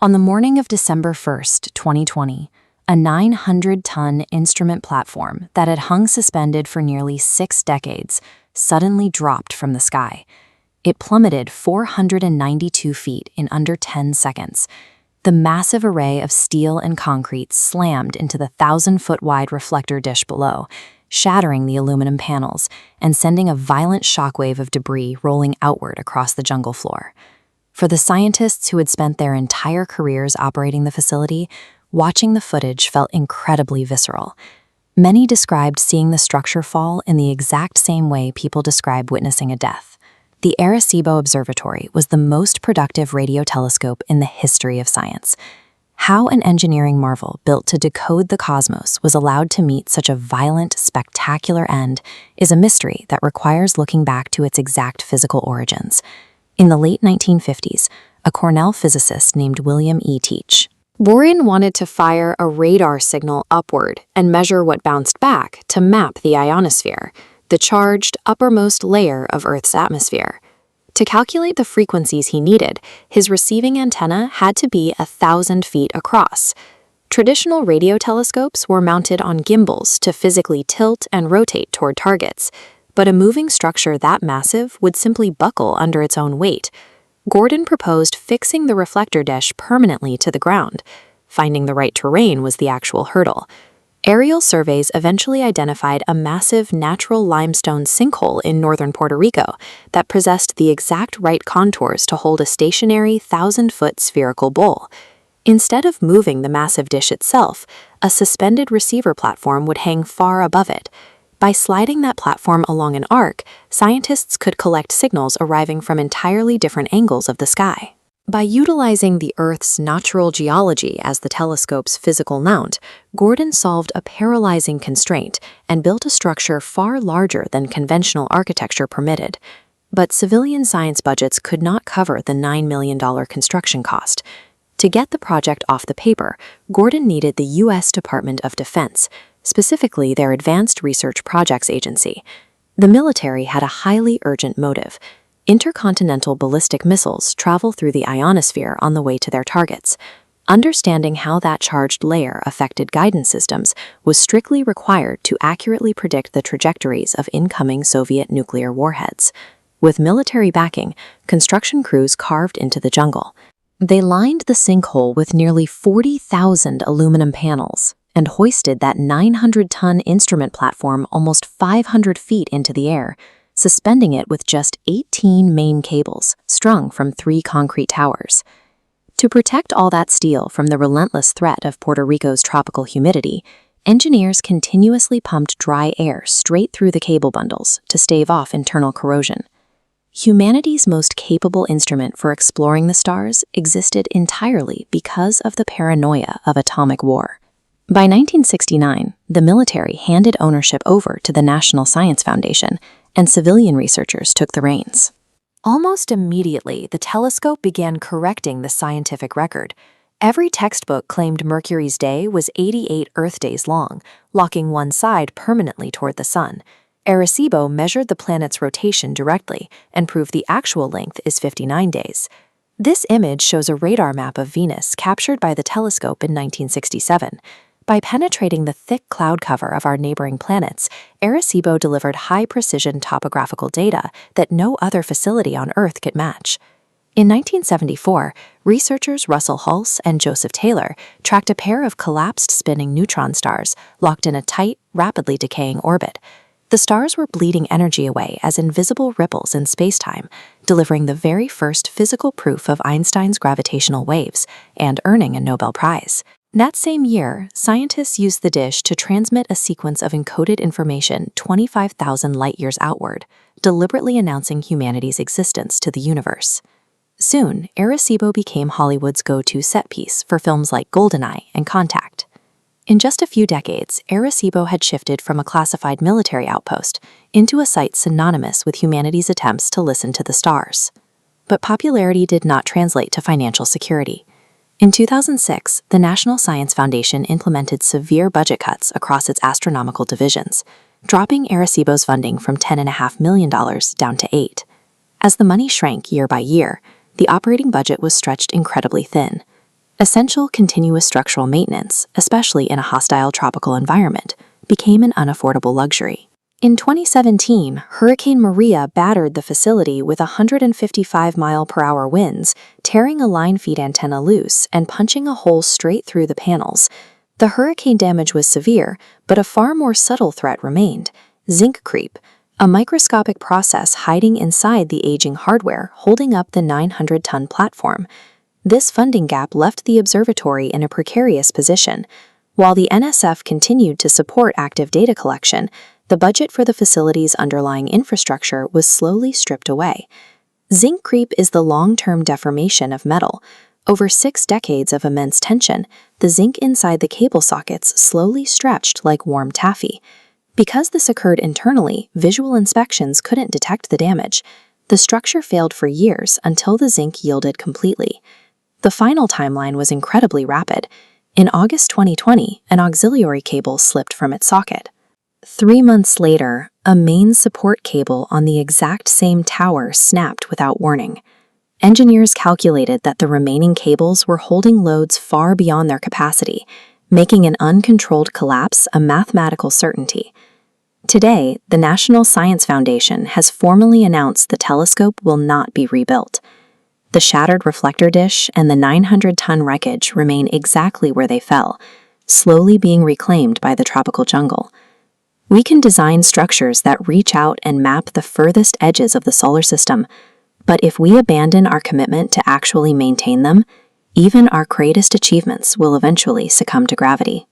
On the morning of December 1st, 2020, a 900-ton instrument platform that had hung suspended for nearly 6 decades suddenly dropped from the sky. It plummeted 492 feet in under 10 seconds. The massive array of steel and concrete slammed into the 1,000-foot-wide reflector dish below, shattering the aluminum panels and sending a violent shockwave of debris rolling outward across the jungle floor. For the scientists who had spent their entire careers operating the facility, watching the footage felt incredibly visceral. Many described seeing the structure fall in the exact same way people describe witnessing a death. The Arecibo Observatory was the most productive radio telescope in the history of science. How an engineering marvel built to decode the cosmos was allowed to meet such a violent, spectacular end is a mystery that requires looking back to its exact physical origins. In the late 1950s, a Cornell physicist named William E. Teach wanted to fire a radar signal upward and measure what bounced back to map the ionosphere, the charged uppermost layer of Earth's atmosphere. To calculate the frequencies he needed, his receiving antenna had to be 1,000 feet across. Traditional radio telescopes were mounted on gimbals to physically tilt and rotate toward targets, but a moving structure that massive would simply buckle under its own weight. Gordon proposed fixing the reflector dish permanently to the ground. Finding the right terrain was the actual hurdle. Aerial surveys eventually identified a massive natural limestone sinkhole in northern Puerto Rico that possessed the exact right contours to hold a stationary 1,000-foot spherical bowl. Instead of moving the massive dish itself, a suspended receiver platform would hang far above it. By sliding that platform along an arc, scientists could collect signals arriving from entirely different angles of the sky. By utilizing the Earth's natural geology as the telescope's physical mount, Gordon solved a paralyzing constraint and built a structure far larger than conventional architecture permitted. But civilian science budgets could not cover the $9 million construction cost. To get the project off the paper, Gordon needed the U.S. Department of Defense, specifically their Advanced Research Projects Agency. The military had a highly urgent motive. Intercontinental ballistic missiles travel through the ionosphere on the way to their targets. Understanding how that charged layer affected guidance systems was strictly required to accurately predict the trajectories of incoming Soviet nuclear warheads. With military backing, construction crews carved into the jungle. They lined the sinkhole with nearly 40,000 aluminum panels and hoisted that 900-ton instrument platform almost 500 feet into the air, suspending it with just 18 main cables strung from 3 concrete towers. To protect all that steel from the relentless threat of Puerto Rico's tropical humidity, engineers continuously pumped dry air straight through the cable bundles to stave off internal corrosion. Humanity's most capable instrument for exploring the stars existed entirely because of the paranoia of atomic war. By 1969, the military handed ownership over to the National Science Foundation, and civilian researchers took the reins. Almost immediately, the telescope began correcting the scientific record. Every textbook claimed Mercury's day was 88 Earth days long, locking one side permanently toward the sun. Arecibo measured the planet's rotation directly and proved the actual length is 59 days. This image shows a radar map of Venus captured by the telescope in 1967. By penetrating the thick cloud cover of our neighboring planets, Arecibo delivered high-precision topographical data that no other facility on Earth could match. In 1974, researchers Russell Hulse and Joseph Taylor tracked a pair of collapsed spinning neutron stars locked in a tight, rapidly decaying orbit. The stars were bleeding energy away as invisible ripples in spacetime, delivering the very first physical proof of Einstein's gravitational waves and earning a Nobel Prize. That same year, scientists used the dish to transmit a sequence of encoded information 25,000 light-years outward, deliberately announcing humanity's existence to the universe. Soon, Arecibo became Hollywood's go-to set piece for films like GoldenEye and Contact. In just a few decades, Arecibo had shifted from a classified military outpost into a site synonymous with humanity's attempts to listen to the stars. But popularity did not translate to financial security. In 2006, the National Science Foundation implemented severe budget cuts across its astronomical divisions, dropping Arecibo's funding from $10.5 million down to $8 million. As the money shrank year by year, the operating budget was stretched incredibly thin. Essential continuous structural maintenance, especially in a hostile tropical environment, became an unaffordable luxury. In 2017, Hurricane Maria battered the facility with 155-mile-per-hour winds, tearing a line feed antenna loose and punching a hole straight through the panels. The hurricane damage was severe, but a far more subtle threat remained: zinc creep, a microscopic process hiding inside the aging hardware holding up the 900-ton platform. This funding gap left the observatory in a precarious position. While the NSF continued to support active data collection, the budget for the facility's underlying infrastructure was slowly stripped away. Zinc creep is the long-term deformation of metal. Over 6 decades of immense tension, the zinc inside the cable sockets slowly stretched like warm taffy. Because this occurred internally, visual inspections couldn't detect the damage. The structure failed for years until the zinc yielded completely. The final timeline was incredibly rapid. In August 2020, an auxiliary cable slipped from its socket. 3 months later, a main support cable on the exact same tower snapped without warning. Engineers calculated that the remaining cables were holding loads far beyond their capacity, making an uncontrolled collapse a mathematical certainty. Today, the National Science Foundation has formally announced the telescope will not be rebuilt. The shattered reflector dish and the 900-ton wreckage remain exactly where they fell, slowly being reclaimed by the tropical jungle. We can design structures that reach out and map the furthest edges of the solar system, but if we abandon our commitment to actually maintain them, even our greatest achievements will eventually succumb to gravity.